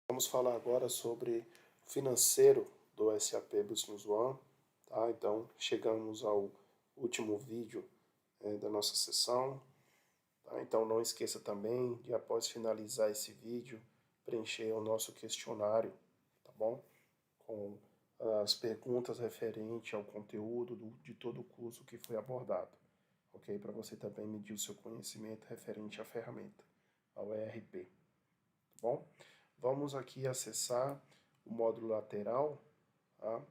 Vamos falar agora sobre o financeiro do SAP Business One, tá? Então, chegamos ao último vídeo da nossa sessão, tá? Então, não esqueça também de, após finalizar esse vídeo, preencher o nosso questionário, tá bom? Com as perguntas referentes ao conteúdo de todo o curso que foi abordado, ok? Para você também medir o seu conhecimento referente à ferramenta, ao ERP, tá bom? Vamos aqui acessar o módulo lateral, tá,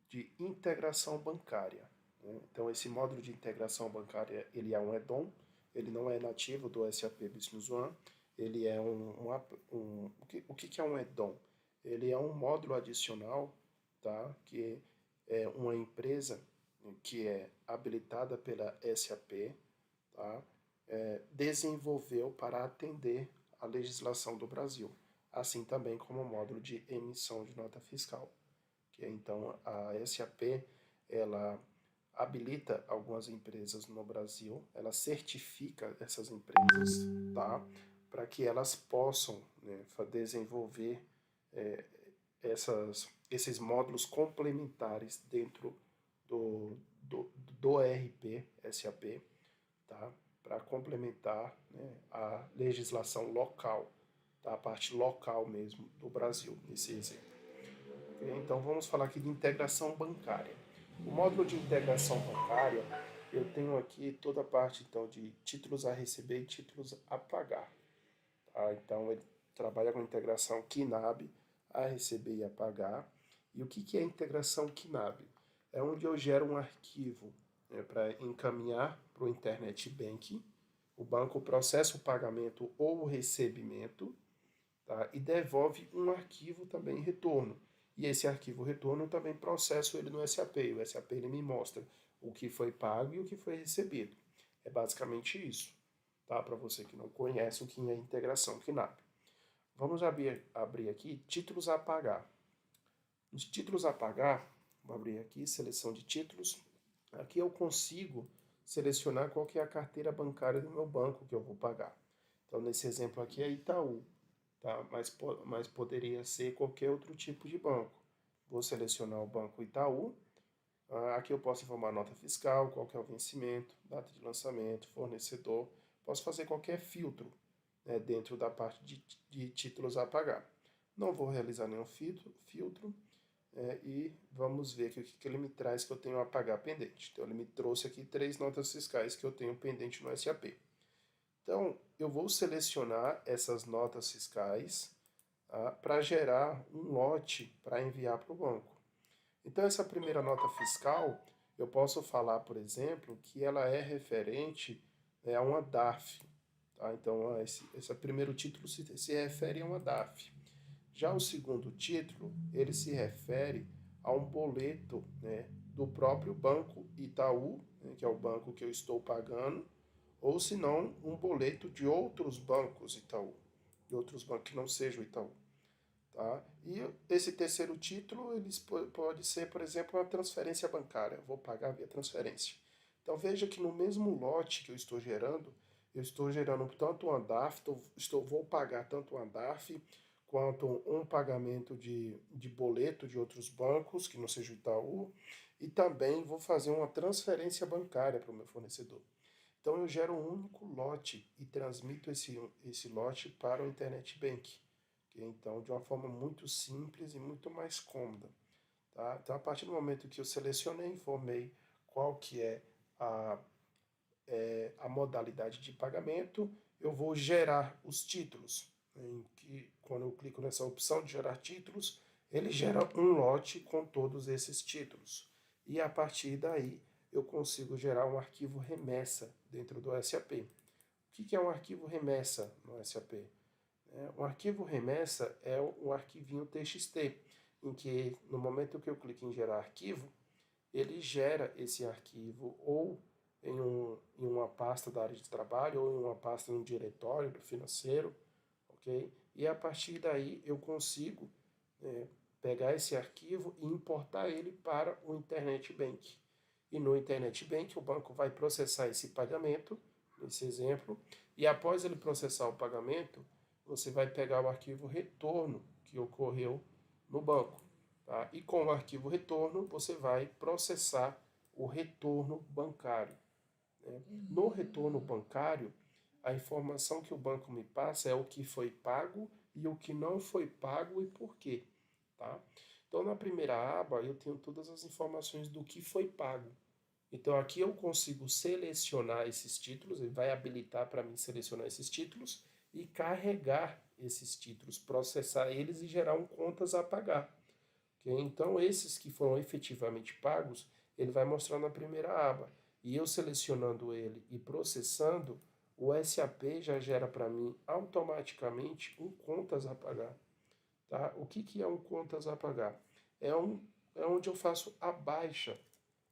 de integração bancária, né? Então, esse módulo de integração bancária, ele é um add-on, ele não é nativo do SAP Business One, ele é o que é um add-on? Ele é um módulo adicional, tá, que é uma empresa que é habilitada pela SAP, tá, desenvolveu para atender a legislação do Brasil, assim também como o módulo de emissão de nota fiscal, que é, então a SAP ela habilita algumas empresas no Brasil, ela certifica essas empresas, tá, para que elas possam, né, desenvolver é, esses módulos complementares dentro do ERP SAP, tá? Para complementar, né, a legislação local, tá? A parte local mesmo do Brasil, nesse exemplo. Okay? Então vamos falar aqui de integração bancária. O módulo de integração bancária, eu tenho aqui toda a parte então de títulos a receber e títulos a pagar. Tá? Então ele trabalha com integração KNAB, a receber e a pagar. E o que é a integração KNAB? É onde eu gero um arquivo, né, para encaminhar para o Internet Banking. O banco processa o pagamento ou o recebimento, tá, e devolve um arquivo também em retorno. E esse arquivo retorno eu também processo ele no SAP. O SAP ele me mostra o que foi pago e o que foi recebido. É basicamente isso, tá? Para você que não conhece o que é integração KNAB. Vamos abrir aqui títulos a pagar. Os títulos a pagar, vou abrir aqui, seleção de títulos. Aqui eu consigo selecionar qual que é a carteira bancária do meu banco que eu vou pagar. Então, nesse exemplo aqui é Itaú, tá? Mas poderia ser qualquer outro tipo de banco. Vou selecionar o banco Itaú. Aqui eu posso informar nota fiscal, qual que é o vencimento, data de lançamento, fornecedor. Posso fazer qualquer filtro, né, dentro da parte de títulos a pagar. Não vou realizar nenhum filtro, e vamos ver aqui o que ele me traz que eu tenho a pagar pendente. Então, ele me trouxe aqui 3 notas fiscais que eu tenho pendente no SAP. Então, eu vou selecionar essas notas fiscais, tá, para gerar um lote para enviar para o banco. Então, essa primeira nota fiscal, eu posso falar, por exemplo, que ela é referente, a uma DARF. Tá? Então, esse primeiro título se refere a uma DARF. Já o segundo título, ele se refere a um boleto, né, do próprio Banco Itaú, né, que é o banco que eu estou pagando, ou se não, um boleto de outros bancos Itaú, de outros bancos que não sejam Itaú. Tá? E esse terceiro título pode ser, por exemplo, uma transferência bancária. Eu vou pagar via transferência. Então veja que no mesmo lote que eu estou gerando tanto uma DARF, vou pagar tanto uma DARF, quanto um pagamento de boleto de outros bancos, que não seja o Itaú, e também vou fazer uma transferência bancária para o meu fornecedor. Então eu gero um único lote e transmito esse lote para o Internet Bank. Então, de uma forma muito simples e muito mais cômoda. Tá? Então, a partir do momento que eu selecionei, informei qual que é a modalidade de pagamento, eu vou gerar os títulos. Em que, quando eu clico nessa opção de gerar títulos, ele gera um lote com todos esses títulos. E a partir daí, eu consigo gerar um arquivo remessa dentro do SAP. O que é um arquivo remessa no SAP? Um arquivo remessa é um arquivinho TXT, em que no momento que eu clico em gerar arquivo, ele gera esse arquivo ou em uma pasta da área de trabalho ou em uma pasta no diretório financeiro, ok? E a partir daí eu consigo, pegar esse arquivo e importar ele para o Internet Bank. E no Internet Bank o banco vai processar esse pagamento, nesse exemplo, e após ele processar o pagamento, você vai pegar o arquivo retorno que ocorreu no banco. Tá? E com o arquivo retorno, você vai processar o retorno bancário. Né? No retorno bancário, a informação que o banco me passa é o que foi pago e o que não foi pago e por quê. Tá? Então, na primeira aba, eu tenho todas as informações do que foi pago. Então, aqui eu consigo selecionar esses títulos, ele vai habilitar para mim selecionar esses títulos e carregar esses títulos, processar eles e gerar um contas a pagar. Okay? Então, esses que foram efetivamente pagos, ele vai mostrar na primeira aba. E eu selecionando ele e processando, o SAP já gera para mim automaticamente um contas a pagar. Tá? O que é um contas a pagar? É onde eu faço a baixa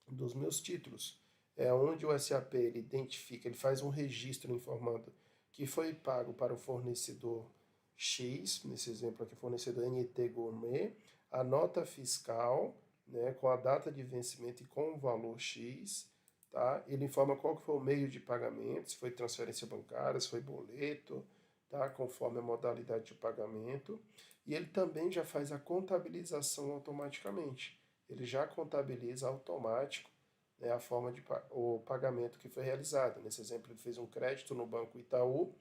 dos meus títulos. É onde o SAP ele identifica, ele faz um registro informando que foi pago para o fornecedor X, nesse exemplo aqui, fornecedor NT Gourmet, a nota fiscal, né, com a data de vencimento e com o valor X, tá? Ele informa qual que foi o meio de pagamento, se foi transferência bancária, se foi boleto, tá? Conforme a modalidade de pagamento. E ele também já faz a contabilização automaticamente. Ele já contabiliza automático, né, a forma de o pagamento que foi realizado. Nesse exemplo, ele fez um crédito no Banco Itaú,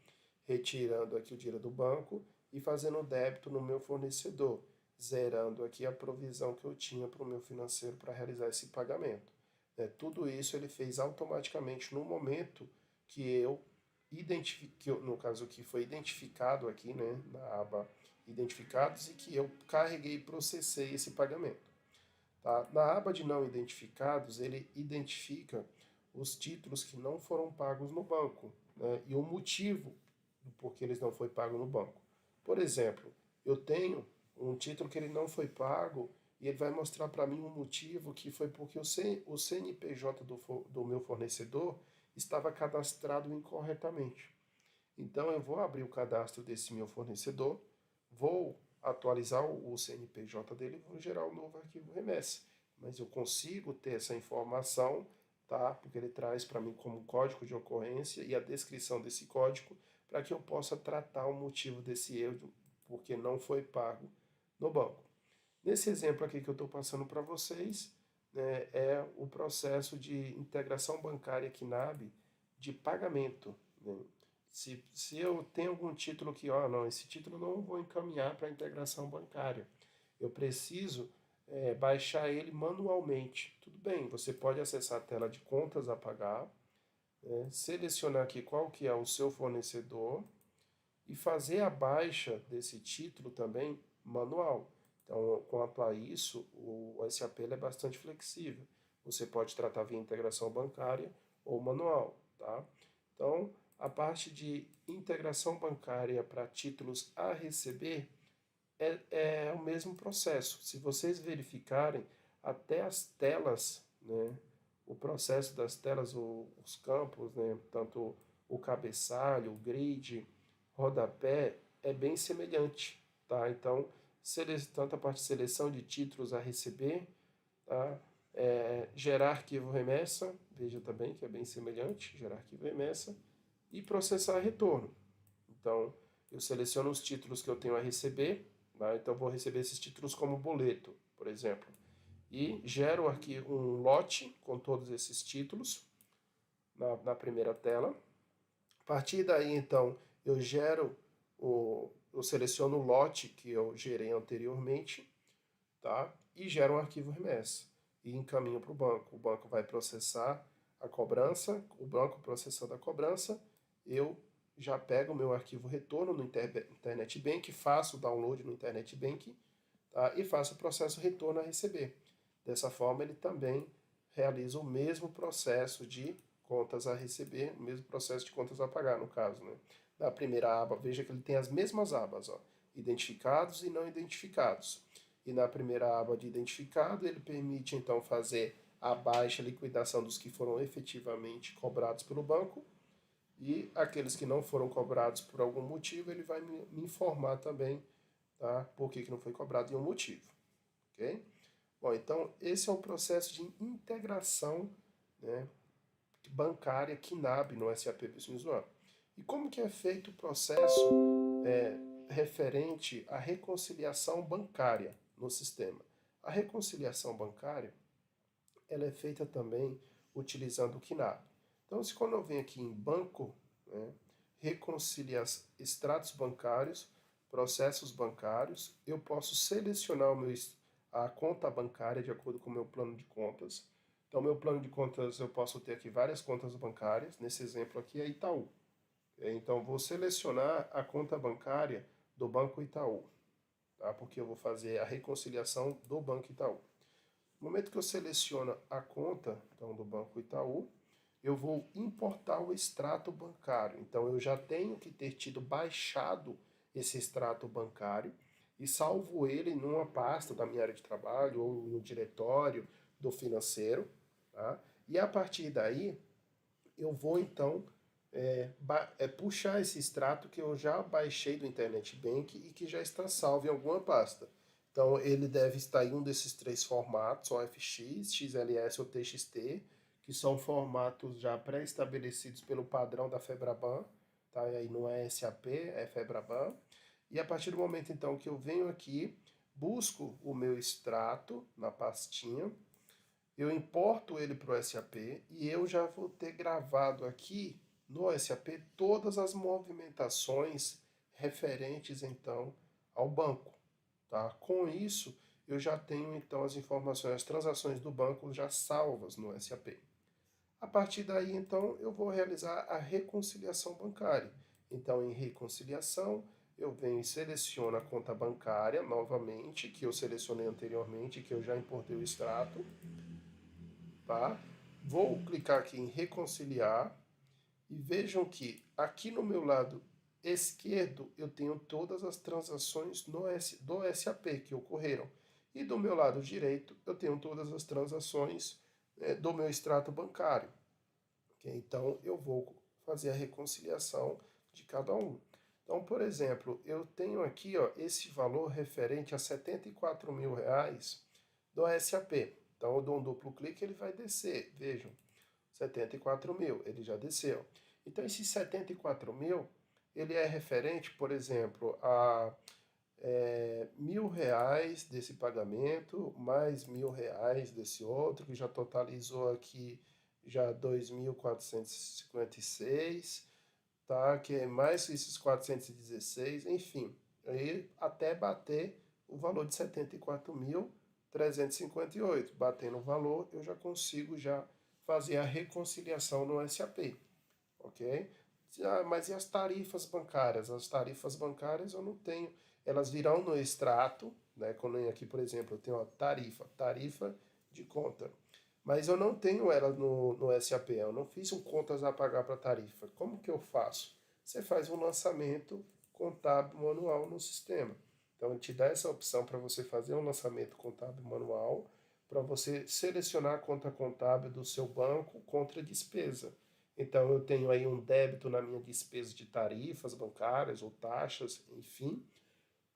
retirando aqui o dinheiro do banco e fazendo o débito no meu fornecedor, zerando aqui a provisão que eu tinha para o meu financeiro para realizar esse pagamento. Tudo isso ele fez automaticamente no momento que eu identifiquei, no caso que foi identificado aqui, né, na aba identificados, e que eu carreguei e processei esse pagamento. Tá? Na aba de não identificados, ele identifica os títulos que não foram pagos no banco, né, e o motivo do porquê eles não foi pago no banco. Por exemplo, eu tenho um título que ele não foi pago e ele vai mostrar para mim um motivo que foi porque o CNPJ do meu fornecedor estava cadastrado incorretamente. Então eu vou abrir o cadastro desse meu fornecedor, vou atualizar o CNPJ dele e vou gerar um novo arquivo remessa. Mas eu consigo ter essa informação, tá? Porque ele traz para mim como código de ocorrência e a descrição desse código para que eu possa tratar o motivo desse erro, porque não foi pago no banco. Nesse exemplo aqui que eu estou passando para vocês, né, é o processo de integração bancária KNAB de pagamento. Né? Se eu tenho algum título que, não, esse título não vou encaminhar para a integração bancária, eu preciso baixar ele manualmente. Tudo bem, você pode acessar a tela de contas a pagar, selecionar aqui qual que é o seu fornecedor e fazer a baixa desse título também manual. Então, quanto a isso, o SAP é bastante flexível. Você pode tratar via integração bancária ou manual, tá? Então, a parte de integração bancária para títulos a receber é o mesmo processo. Se vocês verificarem, até as telas, né, o processo das telas, os campos, né, tanto o cabeçalho, o grid, rodapé, é bem semelhante. Tá? Então, tanto a parte de seleção de títulos a receber, tá? Gerar arquivo remessa, veja também que é bem semelhante, gerar arquivo remessa, e processar retorno. Então, eu seleciono os títulos que eu tenho a receber, tá? Então, vou receber esses títulos como boleto, por exemplo, e gero aqui um lote com todos esses títulos na primeira tela. A partir daí, então, eu seleciono o lote que eu gerei anteriormente, tá? E gero um arquivo remessa e encaminho para o banco. O banco vai processar a cobrança, o banco processando a cobrança, eu já pego o meu arquivo retorno no Internet Bank, faço o download no Internet Bank, tá? E faço o processo retorno a receber. Dessa forma, ele também realiza o mesmo processo de contas a receber, o mesmo processo de contas a pagar, no caso, né? Na primeira aba, veja que ele tem as mesmas abas, ó, identificados e não identificados. E na primeira aba de identificado, ele permite então fazer a baixa liquidação dos que foram efetivamente cobrados pelo banco, e aqueles que não foram cobrados por algum motivo, ele vai me informar também, tá? Por que não foi cobrado e um motivo, ok? Bom, então esse é o processo de integração, né, bancária KNAB no SAP Business One. E como que é feito o processo referente à reconciliação bancária no sistema? A reconciliação bancária ela é feita também utilizando o KNAB. Então, se quando eu venho aqui em banco, né, reconciliar extratos bancários, processos bancários, eu posso selecionar a conta bancária de acordo com o meu plano de contas. Então, meu plano de contas, eu posso ter aqui várias contas bancárias. Nesse exemplo aqui é Itaú. Então, vou selecionar a conta bancária do Banco Itaú, tá? Porque eu vou fazer a reconciliação do Banco Itaú. No momento que eu seleciono a conta então, do Banco Itaú, eu vou importar o extrato bancário. Então, eu já tenho que ter tido baixado esse extrato bancário e salvo ele numa pasta da minha área de trabalho ou no diretório do financeiro. Tá? E a partir daí, eu vou então puxar esse extrato que eu já baixei do Internet Bank e que já está salvo em alguma pasta. Então, ele deve estar em um desses três formatos, OFX, XLS ou TXT, que são formatos já pré-estabelecidos pelo padrão da FEBRABAN, tá? E aí não é SAP, é FEBRABAN. E a partir do momento, então, que eu venho aqui, busco o meu extrato na pastinha, eu importo ele para o SAP e eu já vou ter gravado aqui no SAP todas as movimentações referentes, então, ao banco. Tá? Com isso, eu já tenho então as informações, as transações do banco já salvas no SAP. A partir daí, então, eu vou realizar a reconciliação bancária. Então, em reconciliação, eu venho e seleciono a conta bancária novamente, que eu selecionei anteriormente, que eu já importei o extrato. Tá? Vou clicar aqui em reconciliar e vejam que aqui no meu lado esquerdo eu tenho todas as transações do SAP que ocorreram. E do meu lado direito eu tenho todas as transações do meu extrato bancário. Okay? Então eu vou fazer a reconciliação de cada um. Então, por exemplo, eu tenho aqui esse valor referente a R$ 74.000 do SAP. Então eu dou um duplo clique e ele vai descer. Vejam, 74.000, ele já desceu. Então, esses 74.000, ele é referente, por exemplo, a R$ 1.000 desse pagamento, mais R$ 1.000 desse outro, que já totalizou aqui já 2.456, tá? Que é mais esses 416, enfim, aí até bater o valor de 74.358. Batendo o valor, eu já consigo já fazer a reconciliação no SAP, ok? Mas e as tarifas bancárias? As tarifas bancárias eu não tenho, elas virão no extrato, né? Quando aqui, por exemplo, eu tenho a tarifa de conta, mas eu não tenho ela no SAP, eu não fiz um contas a pagar para tarifa. Como que eu faço? Você faz um lançamento contábil manual no sistema. Então, ele te dá essa opção para você fazer um lançamento contábil manual, para você selecionar a conta contábil do seu banco contra despesa. Então, eu tenho aí um débito na minha despesa de tarifas bancárias ou taxas, enfim,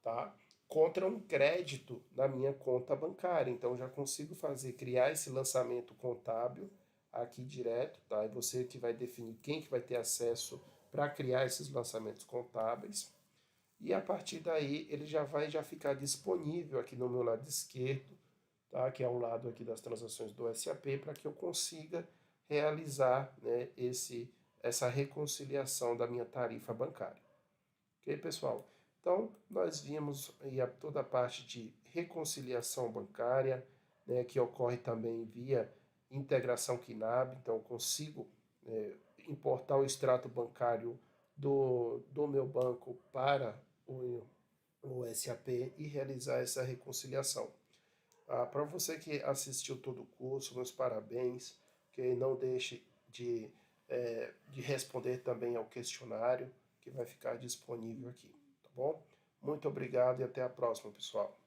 tá? Contra um crédito na minha conta bancária. Então, já consigo criar esse lançamento contábil aqui direto, tá? E você que vai definir quem que vai ter acesso para criar esses lançamentos contábeis. E a partir daí, ele já vai ficar disponível aqui no meu lado esquerdo, tá? Que é o lado aqui das transações do SAP, para que eu consiga realizar, né, essa reconciliação da minha tarifa bancária. Ok, pessoal? Então, nós vimos aí toda a parte de reconciliação bancária, né, que ocorre também via integração KNAB. Então, eu consigo importar o extrato bancário do meu banco para o SAP e realizar essa reconciliação. Para você que assistiu todo o curso, meus parabéns. Que não deixe de responder também ao questionário que vai ficar disponível aqui, tá bom? Muito obrigado e até a próxima, pessoal.